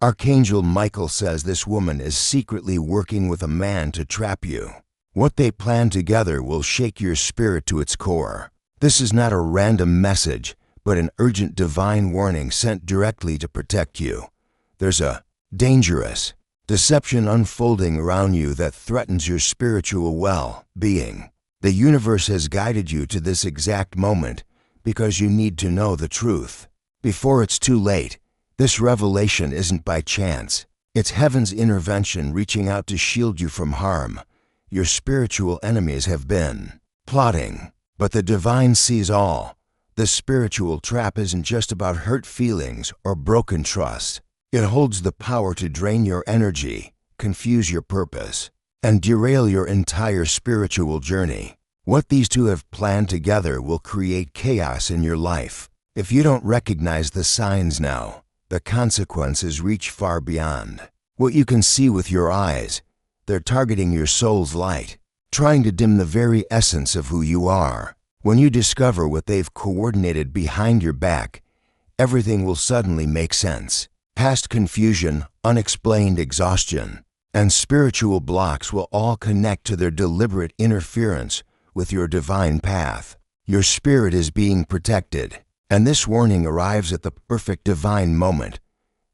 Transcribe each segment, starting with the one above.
Archangel Michael says this woman is secretly working with a man to trap you. What they plan together will shake your spirit to its core. This is not a random message, but an urgent divine warning sent directly to protect you. There's a dangerous deception unfolding around you that threatens your spiritual well-being. The universe has guided you to this exact moment because you need to know the truth before it's too late. This revelation isn't by chance. It's heaven's intervention reaching out to shield you from harm. Your spiritual enemies have been plotting, but the divine sees all. The spiritual trap isn't just about hurt feelings or broken trust. It holds the power to drain your energy, confuse your purpose, and derail your entire spiritual journey. What these two have planned together will create chaos in your life. If you don't recognize the signs now, the consequences reach far beyond what you can see with your eyes. They're targeting your soul's light, trying to dim the very essence of who you are. When you discover what they've coordinated behind your back, everything will suddenly make sense. Past confusion, unexplained exhaustion, and spiritual blocks will all connect to their deliberate interference with your divine path. Your spirit is being protected, and this warning arrives at the perfect divine moment.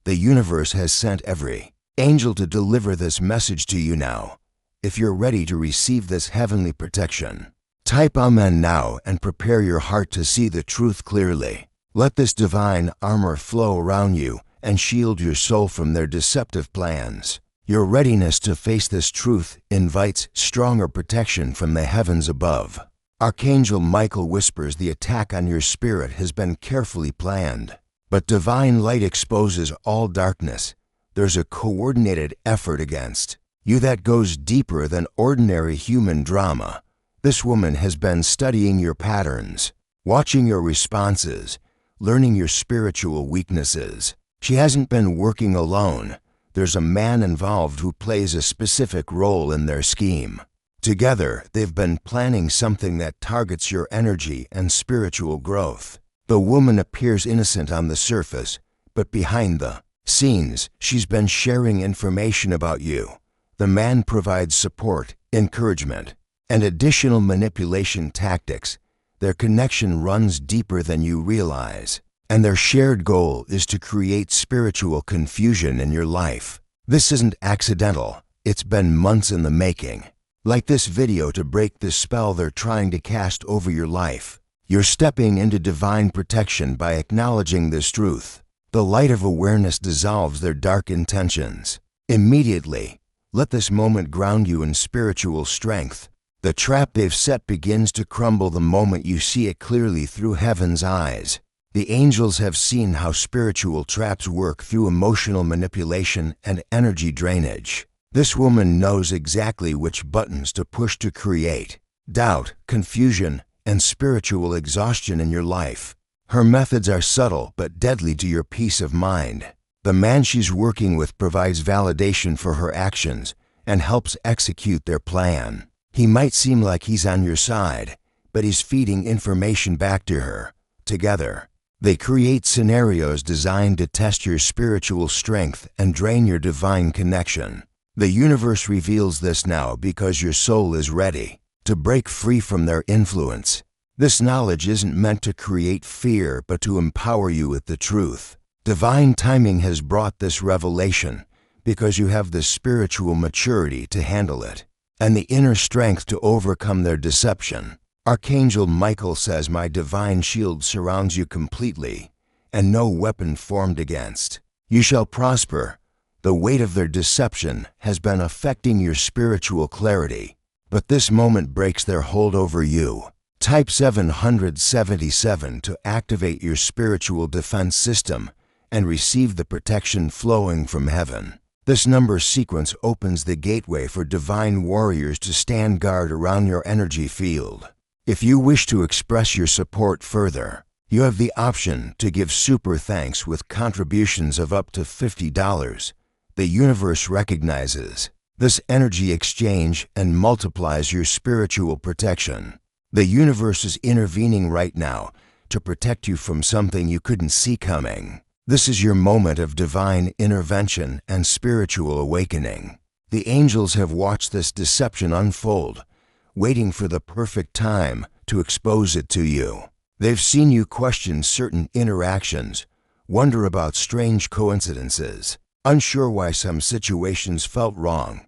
The universe has sent every angel to deliver this message to you now. If you're ready to receive this heavenly protection, type Amen now and prepare your heart to see the truth clearly. Let this divine armor flow around you and shield your soul from their deceptive plans. Your readiness to face this truth invites stronger protection from the heavens above. Archangel Michael whispers the attack on your spirit has been carefully planned, but divine light exposes all darkness. There's a coordinated effort against you that goes deeper than ordinary human drama. This woman has been studying your patterns, watching your responses, learning your spiritual weaknesses. She hasn't been working alone. There's a man involved who plays a specific role in their scheme. Together, they've been planning something that targets your energy and spiritual growth. The woman appears innocent on the surface, but behind the scenes, she's been sharing information about you. The man provides support, encouragement, and additional manipulation tactics. Their connection runs deeper than you realize, and their shared goal is to create spiritual confusion in your life. This isn't accidental. It's been months in the making. Like this video to break the spell they're trying to cast over your life. You're stepping into divine protection by acknowledging this truth. The light of awareness dissolves their dark intentions. Immediately, let this moment ground you in spiritual strength. The trap they've set begins to crumble the moment you see it clearly through heaven's eyes. The angels have seen how spiritual traps work through emotional manipulation and energy drainage. This woman knows exactly which buttons to push to create doubt, confusion, and spiritual exhaustion in your life. Her methods are subtle but deadly to your peace of mind. The man she's working with provides validation for her actions and helps execute their plan. He might seem like he's on your side, but he's feeding information back to her. Together, they create scenarios designed to test your spiritual strength and drain your divine connection. The universe reveals this now because your soul is ready to break free from their influence. This knowledge isn't meant to create fear, but to empower you with the truth. Divine timing has brought this revelation because you have the spiritual maturity to handle it and the inner strength to overcome their deception. Archangel Michael says, "My divine shield surrounds you completely, and no weapon formed against you shall prosper." The weight of their deception has been affecting your spiritual clarity, but this moment breaks their hold over you. Type 777 to activate your spiritual defense system and receive the protection flowing from heaven. This number sequence opens the gateway for divine warriors to stand guard around your energy field. If you wish to express your support further, you have the option to give super thanks with contributions of up to $50. The universe recognizes this energy exchange and multiplies your spiritual protection. The universe is intervening right now to protect you from something you couldn't see coming. This is your moment of divine intervention and spiritual awakening. The angels have watched this deception unfold, waiting for the perfect time to expose it to you. They've seen you question certain interactions, wonder about strange coincidences, unsure why some situations felt wrong.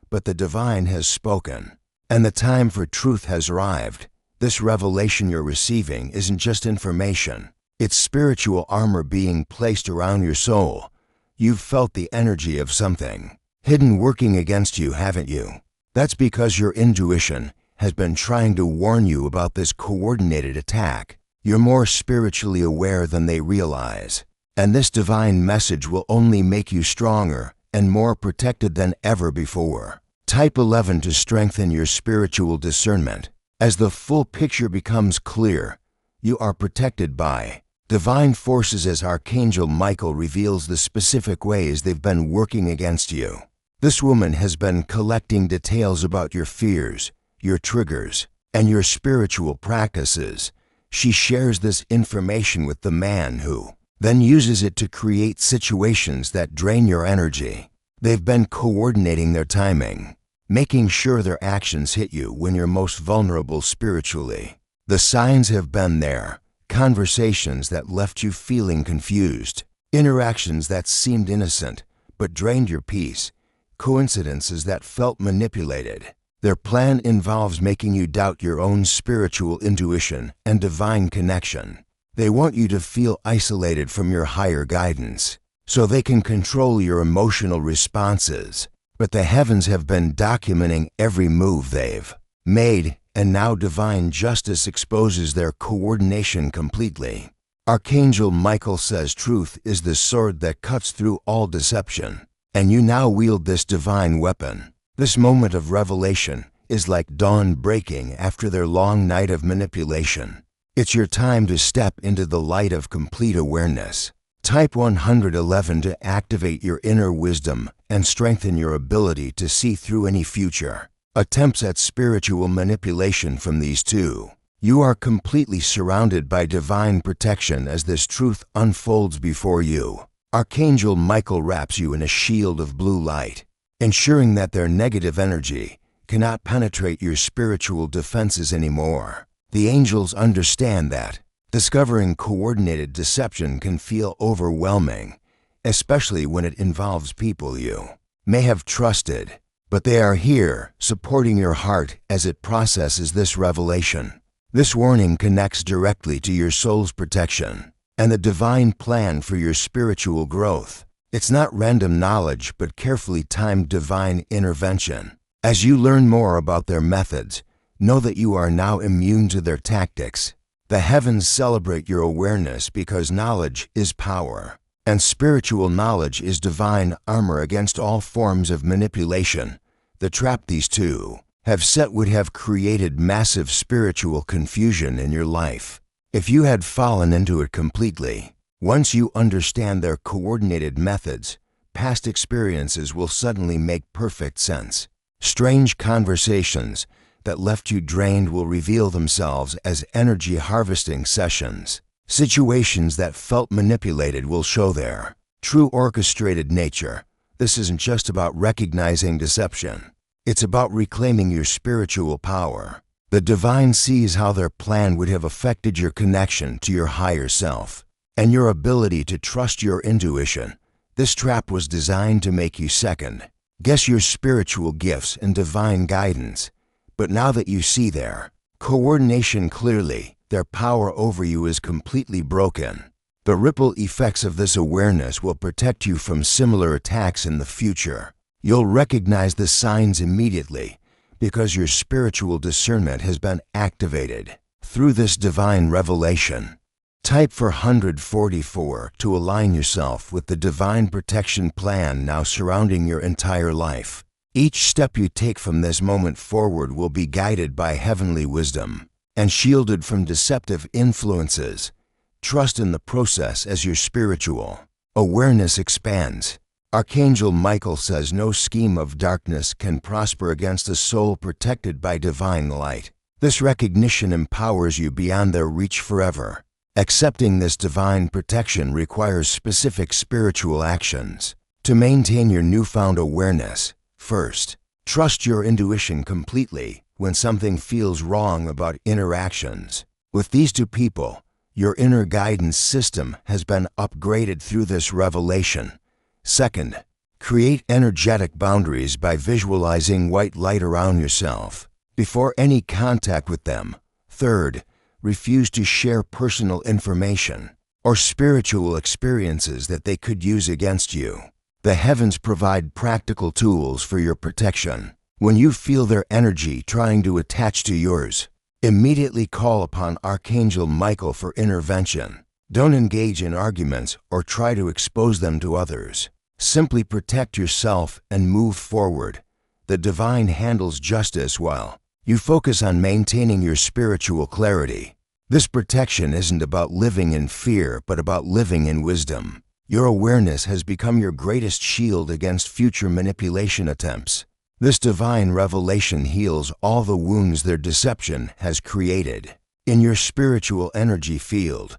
But the divine has spoken, and the time for truth has arrived. This revelation you're receiving isn't just information. It's spiritual armor being placed around your soul. You've felt the energy of something hidden working against you, haven't you? That's because your intuition has been trying to warn you about this coordinated attack. You're more spiritually aware than they realize, and this divine message will only make you stronger and more protected than ever before. Type 11 to strengthen your spiritual discernment. As the full picture becomes clear, you are protected by divine forces as Archangel Michael reveals the specific ways they've been working against you. This woman has been collecting details about your fears, your triggers, and your spiritual practices. She shares this information with the man who then uses it to create situations that drain your energy. They've been coordinating their timing, making sure their actions hit you when you're most vulnerable spiritually. The signs have been there. Conversations that left you feeling confused, interactions that seemed innocent but drained your peace, coincidences that felt manipulated. Their plan involves making you doubt your own spiritual intuition and divine connection. They want you to feel isolated from your higher guidance, so they can control your emotional responses. But the heavens have been documenting every move they've made, and now divine justice exposes their coordination completely. Archangel Michael says truth is the sword that cuts through all deception, and you now wield this divine weapon. This moment of revelation is like dawn breaking after their long night of manipulation. It's your time to step into the light of complete awareness. Type 111 to activate your inner wisdom and strengthen your ability to see through any future attempts at spiritual manipulation from these two. You are completely surrounded by divine protection as this truth unfolds before you. Archangel Michael wraps you in a shield of blue light, ensuring that their negative energy cannot penetrate your spiritual defenses anymore. The angels understand that discovering coordinated deception can feel overwhelming, especially when it involves people you may have trusted. But they are here, supporting your heart as it processes this revelation. This warning connects directly to your soul's protection and the divine plan for your spiritual growth. It's not random knowledge, but carefully timed divine intervention. As you learn more about their methods, know that you are now immune to their tactics. The heavens celebrate your awareness because knowledge is power, and spiritual knowledge is divine armor against all forms of manipulation. The trap these two have set would have created massive spiritual confusion in your life if you had fallen into it completely. Once you understand their coordinated methods, past experiences will suddenly make perfect sense. Strange conversations that left you drained will reveal themselves as energy harvesting sessions. Situations that felt manipulated will show their true orchestrated nature. This isn't just about recognizing deception. It's about reclaiming your spiritual power. The divine sees how their plan would have affected your connection to your higher self and your ability to trust your intuition. This trap was designed to make you second guess your spiritual gifts and divine guidance. But now that you see their coordination clearly, their power over you is completely broken. The ripple effects of this awareness will protect you from similar attacks in the future. You'll recognize the signs immediately because your spiritual discernment has been activated through this divine revelation. Type for 144 to align yourself with the divine protection plan now surrounding your entire life. Each step you take from this moment forward will be guided by heavenly wisdom and shielded from deceptive influences. Trust in the process as your spiritual awareness expands. Archangel Michael says no scheme of darkness can prosper against a soul protected by divine light. This recognition empowers you beyond their reach forever. Accepting this divine protection requires specific spiritual actions. To maintain your newfound awareness, first, trust your intuition completely when something feels wrong about interactions. With these two people, your inner guidance system has been upgraded through this revelation. Second, create energetic boundaries by visualizing white light around yourself before any contact with them. Third, refuse to share personal information or spiritual experiences that they could use against you. The heavens provide practical tools for your protection. When you feel their energy trying to attach to yours, immediately call upon Archangel Michael for intervention. Don't engage in arguments or try to expose them to others. Simply protect yourself and move forward. The divine handles justice while you focus on maintaining your spiritual clarity. This protection isn't about living in fear, but about living in wisdom. Your awareness has become your greatest shield against future manipulation attempts. This divine revelation heals all the wounds their deception has created. In your spiritual energy field,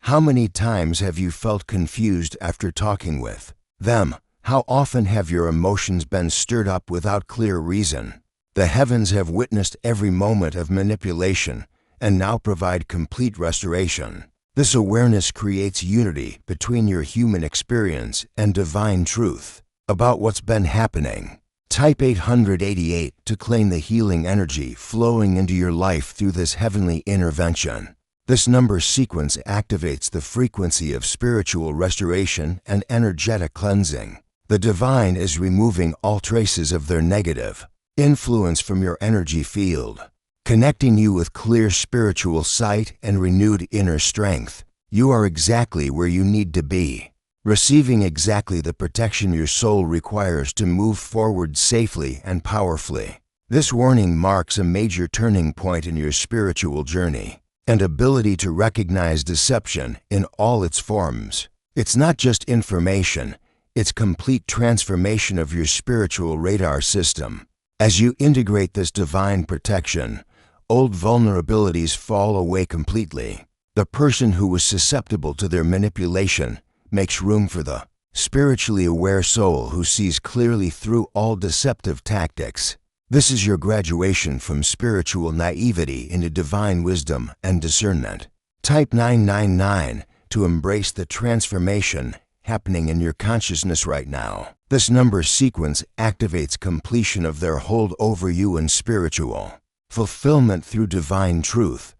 how many times have you felt confused after talking with them? How often have your emotions been stirred up without clear reason? The heavens have witnessed every moment of manipulation and now provide complete restoration. This awareness creates unity between your human experience and divine truth about what's been happening. Type 888 to claim the healing energy flowing into your life through this heavenly intervention. This number sequence activates the frequency of spiritual restoration and energetic cleansing. The divine is removing all traces of their negative influence from your energy field, connecting you with clear spiritual sight and renewed inner strength. You are exactly where you need to be, receiving exactly the protection your soul requires to move forward safely and powerfully. This warning marks a major turning point in your spiritual journey and ability to recognize deception in all its forms. It's not just information, it's complete transformation of your spiritual radar system. As you integrate this divine protection, old vulnerabilities fall away completely. The person who was susceptible to their manipulation makes room for the spiritually aware soul who sees clearly through all deceptive tactics. This is your graduation from spiritual naivety into divine wisdom and discernment. Type 999 to embrace the transformation happening in your consciousness right now. This number sequence activates completion of their hold over you and spiritual fulfillment through divine truth.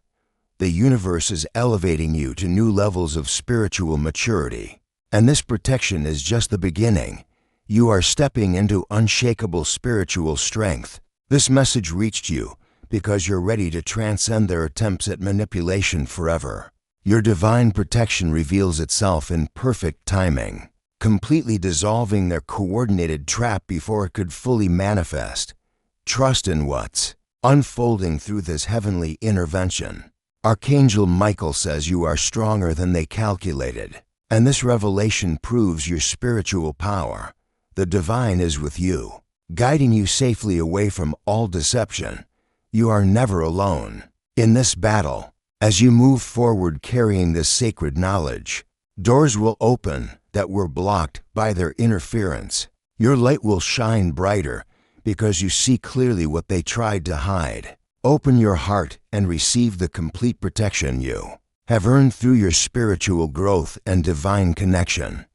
The universe is elevating you to new levels of spiritual maturity. And this protection is just the beginning. You are stepping into unshakable spiritual strength. This message reached you because you're ready to transcend their attempts at manipulation forever. Your divine protection reveals itself in perfect timing, completely dissolving their coordinated trap before it could fully manifest. Trust in what's unfolding through this heavenly intervention. Archangel Michael says you are stronger than they calculated, and this revelation proves your spiritual power. The divine is with you, guiding you safely away from all deception. You are never alone in this battle. As you move forward carrying this sacred knowledge, doors will open that were blocked by their interference. Your light will shine brighter because you see clearly what they tried to hide. Open your heart and receive the complete protection you have earned through your spiritual growth and divine connection.